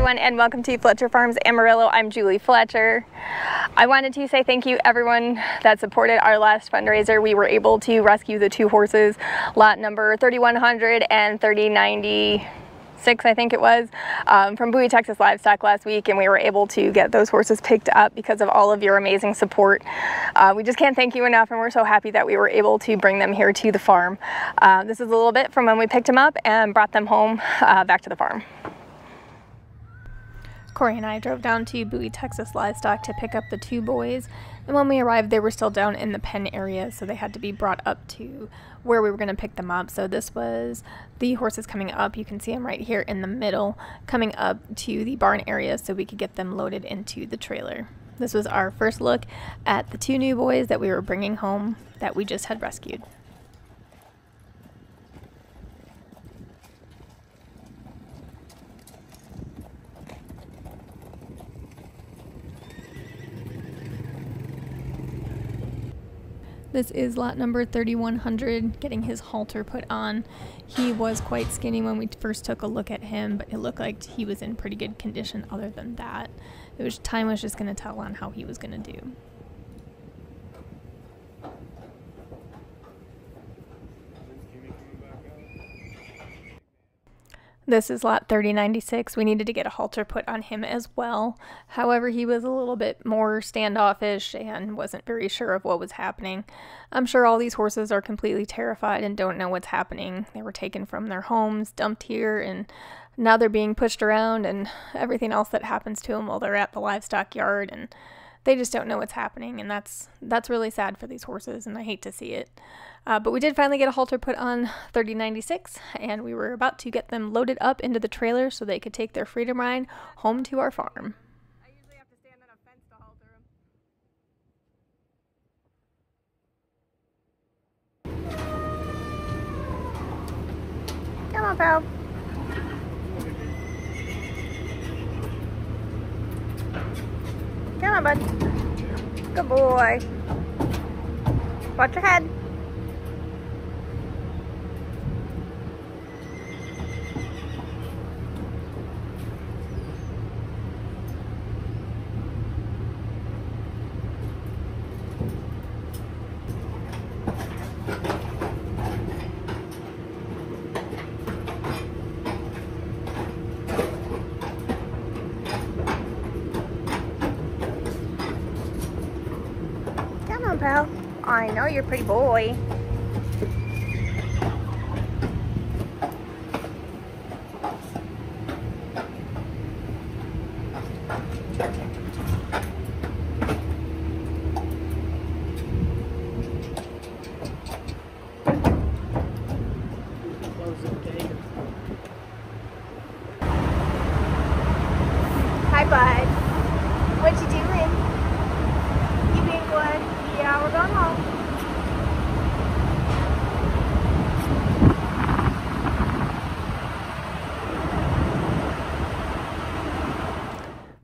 everyone, and welcome to Fletcher Farms Amarillo. I'm Julie Fletcher. I wanted to say thank you everyone that supported our last fundraiser. We were able to rescue the two horses, lot number 3100 and 3096, I think it was, from Bowie Texas Livestock last week, and we were able to get those horses picked up because of all of your amazing support. We just can't thank you enough, and we're so happy that we were able to bring them here to the farm. This is a little bit from when we picked them up and brought them home back to the farm. Corey and I drove down to Bowie Texas Livestock to pick up the two boys, and when we arrived they were still down in the pen area, so they had to be brought up to where we were going to pick them up. So this was the horses coming up. You can see them right here in the middle, coming up to the barn area so we could get them loaded into the trailer. This was our first look at the two new boys that we were bringing home that we just had rescued. This is lot number 3100, getting his halter put on. He was quite skinny when we first took a look at him, but it looked like he was in pretty good condition other than that. Time was just going to tell on how he was going to do. This is lot 3096. We needed to get a halter put on him as well. However, he was a little bit more standoffish and wasn't very sure of what was happening. I'm sure all these horses are completely terrified and don't know what's happening. They were taken from their homes, dumped here, and now they're being pushed around and everything else that happens to them while they're at the livestock yard, and they just don't know what's happening, and that's really sad for these horses, and I hate to see it. But we did finally get a halter put on 3096, and we were about to get them loaded up into the trailer so they could take their freedom ride home to our farm. I usually have to stand on a fence to halter them. Come on, pal. Come on, bud. Good boy. Watch your head. Come on, pal. I know you're a pretty boy. Hi, bud. What you doing? You being good? Yeah, we're going home.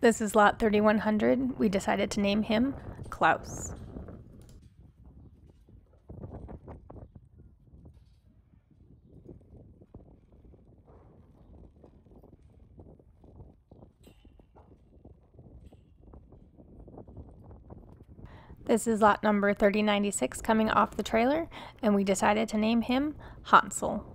This is lot 3100. We decided to name him Klaus. This is lot number 3096 coming off the trailer, and we decided to name him Hansel.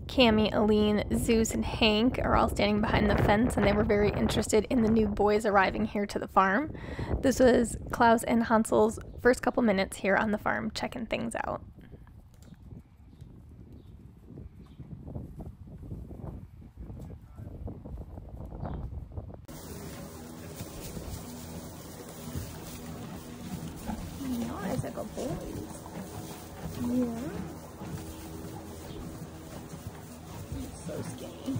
Cammy, Aline, Zeus, and Hank are all standing behind the fence, and they were very interested in the new boys arriving here to the farm. This was Klaus and Hansel's first couple minutes here on the farm, checking things out. Nice, like a boys. Yeah. skinny.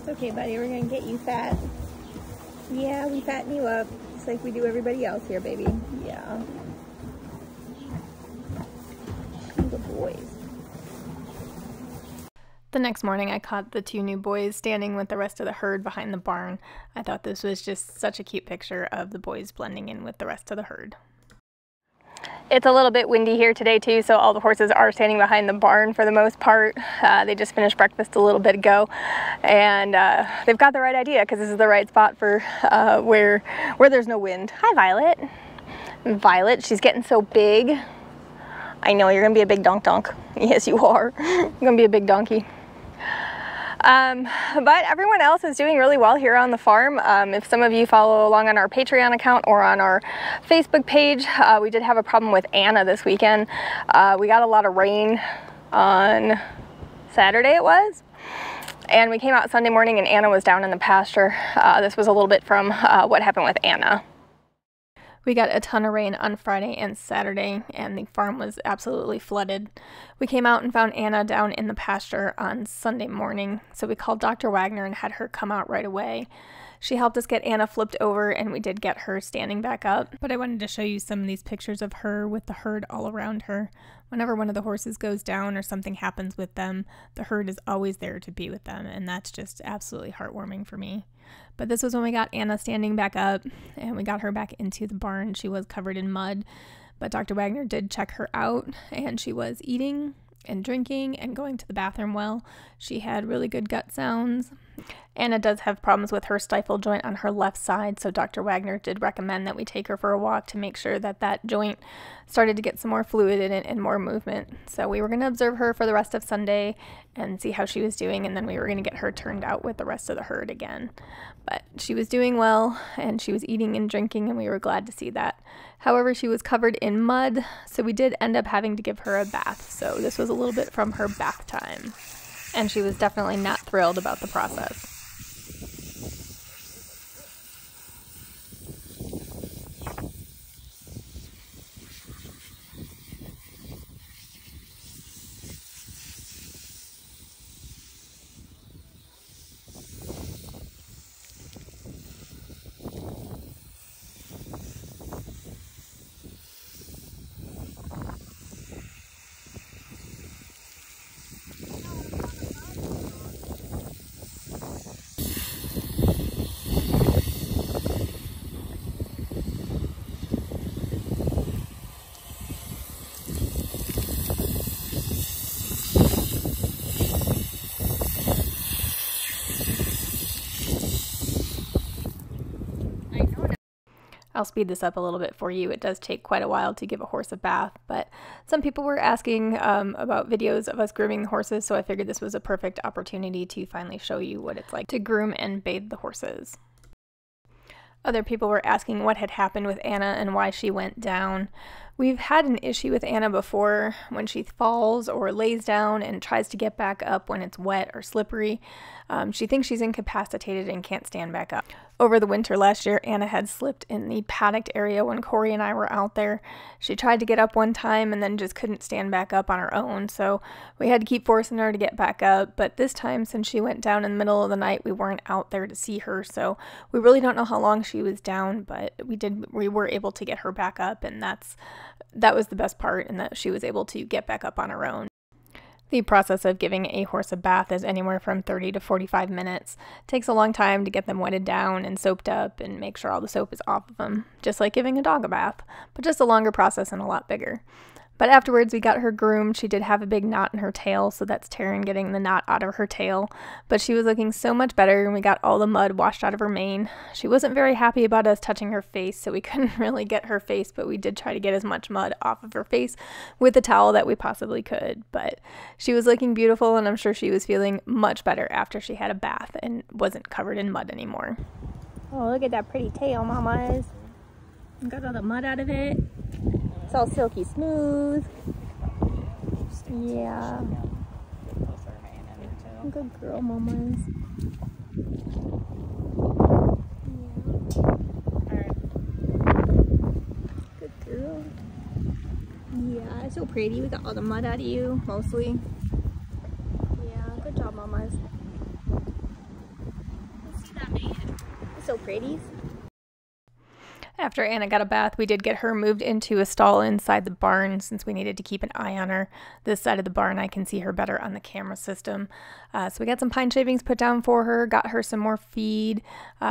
Okay, buddy, we're gonna get you fat. Yeah, we fatten you up, just like we do everybody else here, baby. Yeah. Good boys. The next morning, I caught the two new boys standing with the rest of the herd behind the barn. I thought this was just such a cute picture of the boys blending in with the rest of the herd. It's a little bit windy here today too, so all the horses are standing behind the barn for the most part. They just finished breakfast a little bit ago, and they've got the right idea because this is the right spot for where there's no wind. Hi, Violet. Violet, she's getting so big. I know, you're gonna be a big donk. Yes, you are. You're gonna be a big donkey. But everyone else is doing really well here on the farm. If some of you follow along on our Patreon account or on our Facebook page, we did have a problem with Anna this weekend. We got a lot of rain on Saturday it was, and we came out Sunday morning and Anna was down in the pasture. This was a little bit from what happened with Anna. We got a ton of rain on Friday and Saturday, and the farm was absolutely flooded. We came out and found Anna down in the pasture on Sunday morning, so we called Dr. Wagner and had her come out right away. She helped us get Anna flipped over, and we did get her standing back up. But I wanted to show you some of these pictures of her with the herd all around her. Whenever one of the horses goes down or something happens with them, the herd is always there to be with them, and that's just absolutely heartwarming for me. But this was when we got Anna standing back up, and we got her back into the barn. She was covered in mud, but Dr. Wagner did check her out, and she was eating and drinking and going to the bathroom well. She had really good gut sounds. Anna does have problems with her stifle joint on her left side, so Dr. Wagner did recommend that we take her for a walk to make sure that that joint started to get some more fluid in it and more movement. So we were going to observe her for the rest of Sunday and see how she was doing, and then we were going to get her turned out with the rest of the herd again. But she was doing well, and she was eating and drinking, and we were glad to see that. However, she was covered in mud, so we did end up having to give her a bath. So this was a little bit from her bath time, and she was definitely not thrilled about the process. I'll speed this up a little bit for you. It does take quite a while to give a horse a bath, but some people were asking about videos of us grooming the horses, so I figured this was a perfect opportunity to finally show you what it's like to groom and bathe the horses. Other people were asking what had happened with Anna and why she went down. We've had an issue with Anna before when she falls or lays down and tries to get back up when it's wet or slippery. She thinks she's incapacitated and can't stand back up. Over the winter last year, Anna had slipped in the paddock area when Corey and I were out there. She tried to get up one time and then just couldn't stand back up on her own, so we had to keep forcing her to get back up. But this time, since she went down in the middle of the night, we weren't out there to see her, so we really don't know how long she was down, but we were able to get her back up, and that was the best part, and that she was able to get back up on her own. The process of giving a horse a bath is anywhere from 30 to 45 minutes. It takes a long time to get them wetted down and soaped up and make sure all the soap is off of them, just like giving a dog a bath, but just a longer process and a lot bigger. But afterwards, we got her groomed. She did have a big knot in her tail, so that's Taryn getting the knot out of her tail. But she was looking so much better, and we got all the mud washed out of her mane. She wasn't very happy about us touching her face, so we couldn't really get her face, but we did try to get as much mud off of her face with a towel that we possibly could. But she was looking beautiful, and I'm sure she was feeling much better after she had a bath and wasn't covered in mud anymore. Oh, look at that pretty tail, Mama is. Got all the mud out of it. It's all silky smooth. Yeah. Good girl, Mama is. Good girl. Yeah, it's so pretty. We got all the mud out of you, mostly. Yeah, good job, Mamas. Let's see that man. It's so pretty. After Anna got a bath, we did get her moved into a stall inside the barn since we needed to keep an eye on her. This side of the barn, I can see her better on the camera system. So we got some pine shavings put down for her, got her some more feed.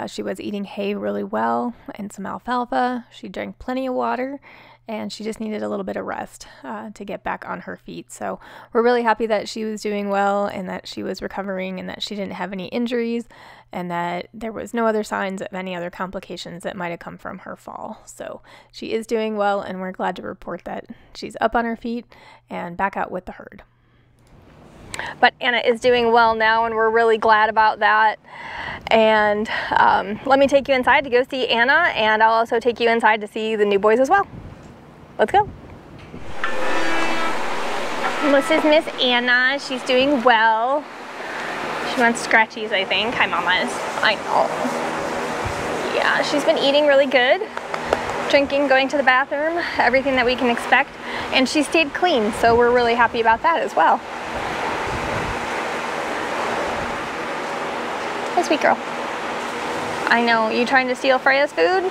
She was eating hay really well and some alfalfa. She drank plenty of water, and she just needed a little bit of rest to get back on her feet. So we're really happy that she was doing well and that she was recovering and that she didn't have any injuries and that there was no other signs of any other complications that might have come from her fall. So she is doing well, and we're glad to report that she's up on her feet and back out with the herd. But Anna is doing well now, and we're really glad about that. And let me take you inside to go see Anna, and I'll also take you inside to see the new boys as well. Let's go. This is Miss Anna. She's doing well. She wants scratchies, I think. Hi, Mamas. I know. Yeah, she's been eating really good. Drinking, going to the bathroom, everything that we can expect. And she stayed clean, so we're really happy about that as well. Hey, sweet girl. I know. You trying to steal Freya's food?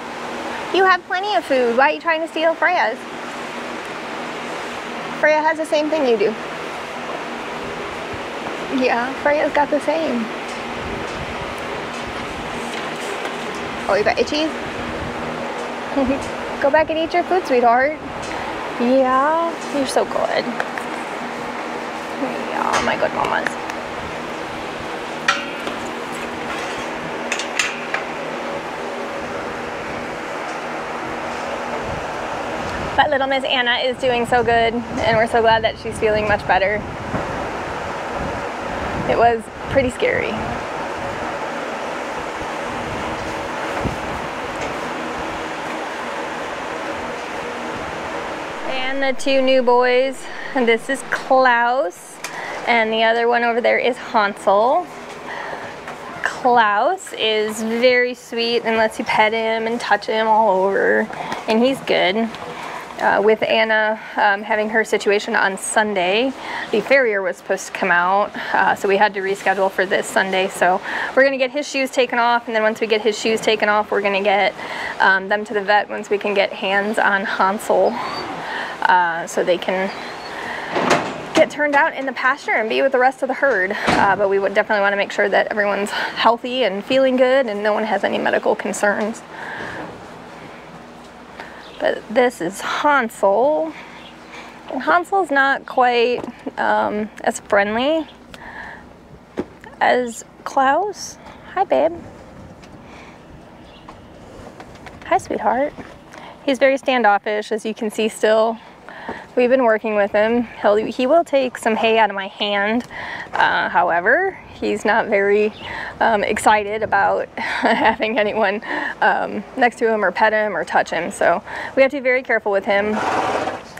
You have plenty of food. Why are you trying to steal Freya's? Freya has the same thing you do. Yeah, Freya's got the same. Oh, you got itchies? Go back and eat your food, sweetheart. Yeah, you're so good. Yeah, my good Mamas. But little Miss Anna is doing so good, and we're so glad that she's feeling much better. It was pretty scary. And the two new boys, and this is Klaus, and the other one over there is Hansel. Klaus is very sweet and lets you pet him and touch him all over, and he's good. With Anna having her situation on Sunday, the farrier was supposed to come out, so we had to reschedule for this Sunday. So we're going to get his shoes taken off, and then once we get his shoes taken off, we're going to get them to the vet once we can get hands on Hansel, so they can get turned out in the pasture and be with the rest of the herd. But we would definitely want to make sure that everyone's healthy and feeling good and no one has any medical concerns. But this is Hansel, and Hansel's not quite as friendly as Klaus. Hi, babe. Hi, sweetheart. He's very standoffish, as you can see still. We've been working with him. He will take some hay out of my hand. However, he's not very excited about having anyone next to him or pet him or touch him. So we have to be very careful with him.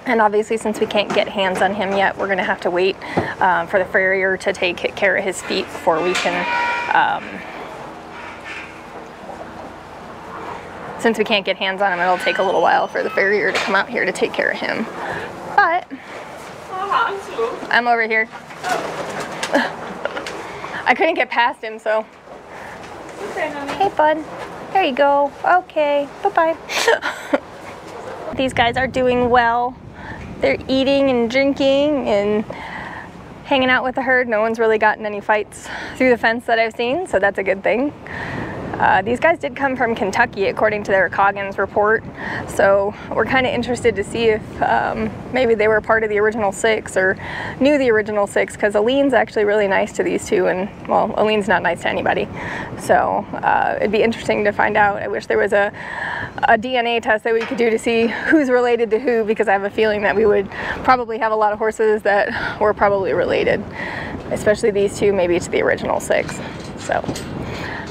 And obviously, since we can't get hands on him yet, we're going to have to wait for the farrier to take care of his feet before we can... since we can't get hands on him, it'll take a little while for the farrier to come out here to take care of him. But I'm over here. I couldn't get past him, so. Hey, bud. There you go. Okay. Bye-bye. These guys are doing well. They're eating and drinking and hanging out with the herd. No one's really gotten any fights through the fence that I've seen, so that's a good thing. These guys did come from Kentucky, according to their Coggins report, so we're kind of interested to see if maybe they were part of the original 6 or knew the original 6, because Aline's actually really nice to these two, and, well, Aline's not nice to anybody, so it'd be interesting to find out. I wish there was a DNA test that we could do to see who's related to who, because I have a feeling that we would probably have a lot of horses that were probably related, especially these two, maybe to the original 6, so.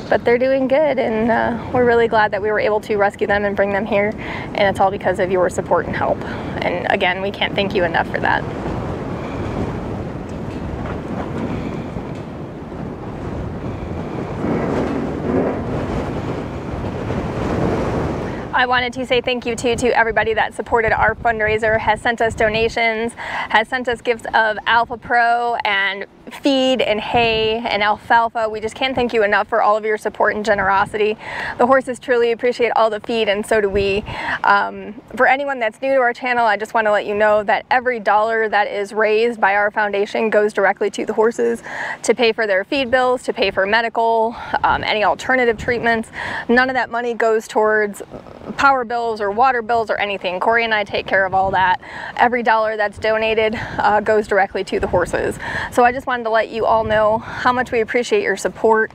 But they're doing good, and we're really glad that we were able to rescue them and bring them here, and it's all because of your support and help. And again, we can't thank you enough for that. I wanted to say thank you to everybody that supported our fundraiser, has sent us donations, has sent us gifts of Alpha Pro and feed and hay and alfalfa. We just can't thank you enough for all of your support and generosity. The horses truly appreciate all the feed, and so do we. For anyone that's new to our channel, I just want to let you know that every dollar that is raised by our foundation goes directly to the horses to pay for their feed bills, to pay for medical, any alternative treatments. None of that money goes towards power bills or water bills or anything. Corey and I take care of all that. Every dollar that's donated goes directly to the horses. So I just wanted to let you all know how much we appreciate your support.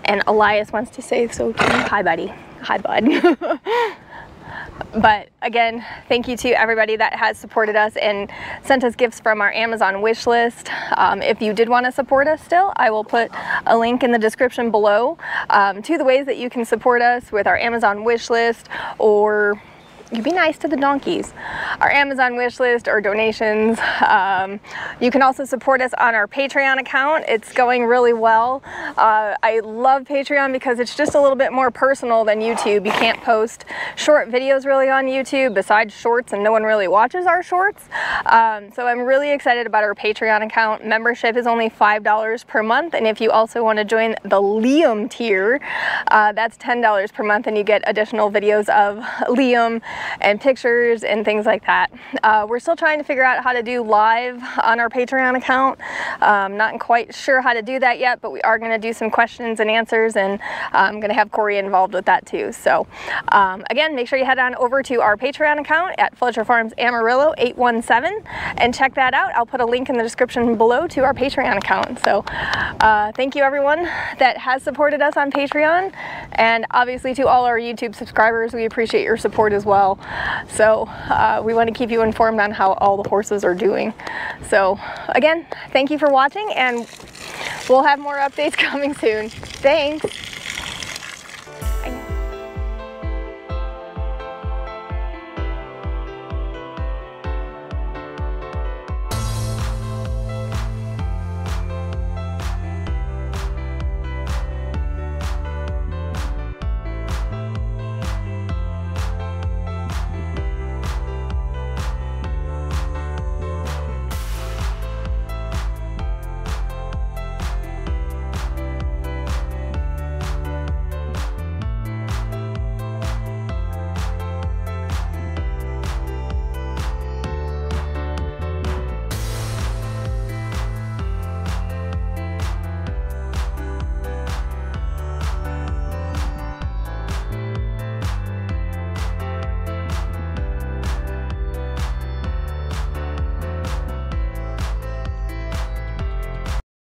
And Elias wants to say so too. Hi, buddy. Hi, bud. But again, thank you to everybody that has supported us and sent us gifts from our Amazon wish list. If you did want to support us still, I will put a link in the description below to the ways that you can support us with our Amazon wish list, or you be nice to the donkeys, our Amazon wish list, or donations. You can also support us on our Patreon account. It's going really well. I love Patreon because it's just a little bit more personal than YouTube. You can't post short videos really on YouTube besides shorts, and no one really watches our shorts. So I'm really excited about our Patreon account. Membership is only $5 per month, and if you also want to join the Liam tier, that's $10 per month, and you get additional videos of Liam and pictures and things like that. We're still trying to figure out how to do live on our Patreon account. Not quite sure how to do that yet, but we are going to do some questions and answers, and I'm going to have Corey involved with that too. So again, make sure you head on over to our Patreon account at Fletcher Farms Amarillo 817 and check that out. I'll put a link in the description below to our Patreon account. So thank you everyone that has supported us on Patreon, and obviously to all our YouTube subscribers, we appreciate your support as well. So we want to keep you informed on how all the horses are doing. So again, thank you for watching, and we'll have more updates coming soon. Thanks.